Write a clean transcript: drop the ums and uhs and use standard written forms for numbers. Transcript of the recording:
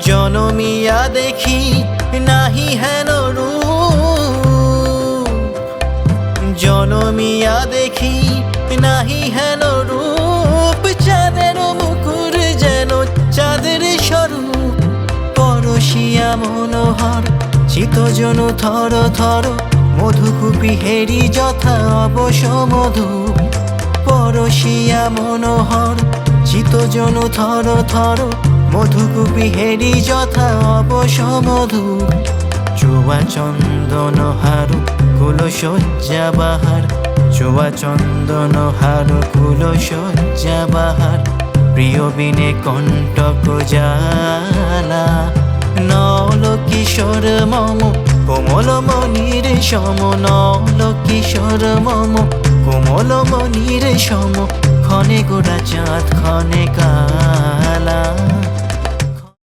জনমিয়া দেখি নাহি হেন রূপ, জনমিয়া দেখি নাহি হেন রূপ। চাঁদের মুকুর যেন চাঁদের স্বরূপ, পরশিয়া মনোহর চিতজন থর থর। মধুকূপী হেরি যথা অবশ মধু, পরশিয়া মনোহর চিতজন থর থর। মধুকূপী হেরি যথা অবশ মধু। চুয়া চন্দন হারু কুল শয্যা বাহার, চুয়া চন্দন হারু কুল শয্যা বাহার। প্রিয় বিনে কণ্টক জ্বালা, নল কিশোর মম কোমল মনির সম। নল কিশোর মম কোমল মনির সম। ক্ষণে গোরা চাঁদ ক্ষণে কালা।